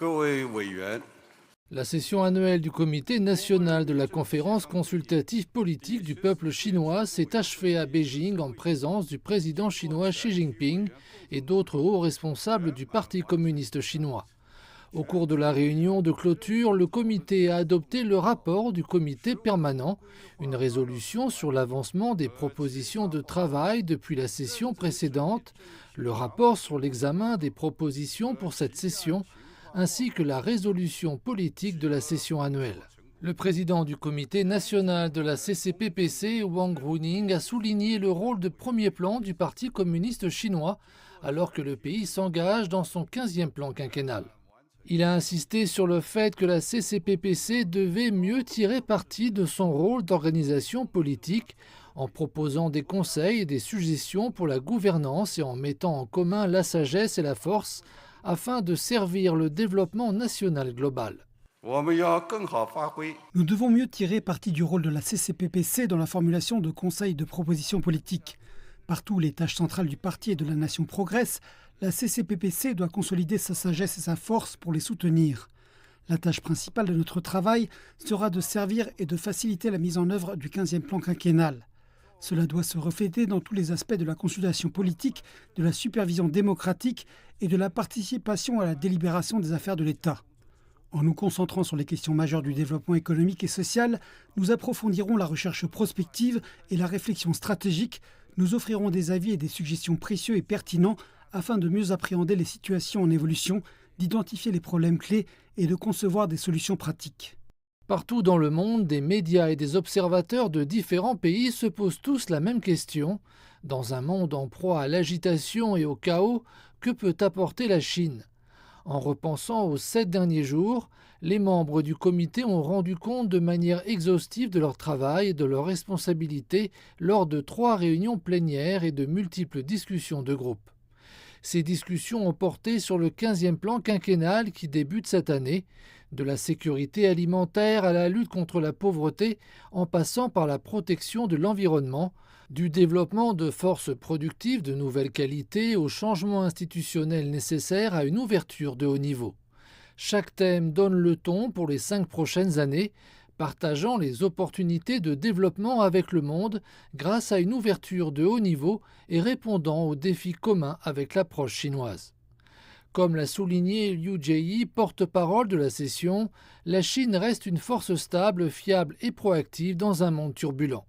各位委员， La session annuelle du Comité national de la conférence consultative politique du peuple chinois s'est achevée à Beijing en présence du président chinois Xi Jinping et d'autres hauts responsables du Parti communiste chinois. Au cours de la réunion de clôture, le comité a adopté le rapport du comité permanent, une résolution sur l'avancement des propositions de travail depuis la session précédente, le rapport sur l'examen des propositions pour cette session, ainsi que la résolution politique de la session annuelle. Le président du comité national de la CCPPC, Wang Runing, a souligné le rôle de premier plan du Parti communiste chinois alors que le pays s'engage dans son 15e plan quinquennal. Il a insisté sur le fait que la CCPPC devait mieux tirer parti de son rôle d'organisation politique en proposant des conseils et des suggestions pour la gouvernance et en mettant en commun la sagesse et la force afin de servir le développement national global. 我们要更好发挥 Nous devons mieux tirer parti du rôle de la CCPPC dans la formulation de conseils de propositions politiques. Partout où les tâches centrales du parti et de la nation progressent, la CCPPC doit consolider sa sagesse et sa force pour les soutenir. La tâche principale de notre travail sera de servir et de faciliter la mise en œuvre du 15e plan quinquennal. Cela doit se refléter dans tous les aspects de la consultation politique, de la supervision démocratique et de la participation à la délibération des affaires de l'État. En nous concentrant sur les questions majeures du développement économique et social, nous approfondirons la recherche prospective et la réflexion stratégique. Nous offrirons des avis et des suggestions précieux et pertinents afin de mieux appréhender les situations en évolution, d'identifier les problèmes clés et de concevoir des solutions pratiques. Partout dans le monde, des médias et des observateurs de différents pays se posent tous la même question. Dans un monde en proie à l'agitation et au chaos, que peut apporter la Chine ? En repensant aux 7 derniers jours, les membres du comité ont rendu compte de manière exhaustive de leur travail et de leurs responsabilités lors de 3 réunions plénières et de multiples discussions de groupe. Ces discussions ont porté sur le 15e plan quinquennal qui débute cette année, de la sécurité alimentaire à la lutte contre la pauvreté, en passant par la protection de l'environnement, du développement de forces productives de nouvelle qualité au changement institutionnel nécessaire à une ouverture de haut niveau. Chaque thème donne le ton pour les 5 prochaines années, partageant les opportunités de développement avec le monde grâce à une ouverture de haut niveau et répondant aux défis communs avec l'approche chinoise. Comme l'a souligné Liu Jieyi, porte-parole de la session, la Chine reste une force stable, fiable et proactive dans un monde turbulent.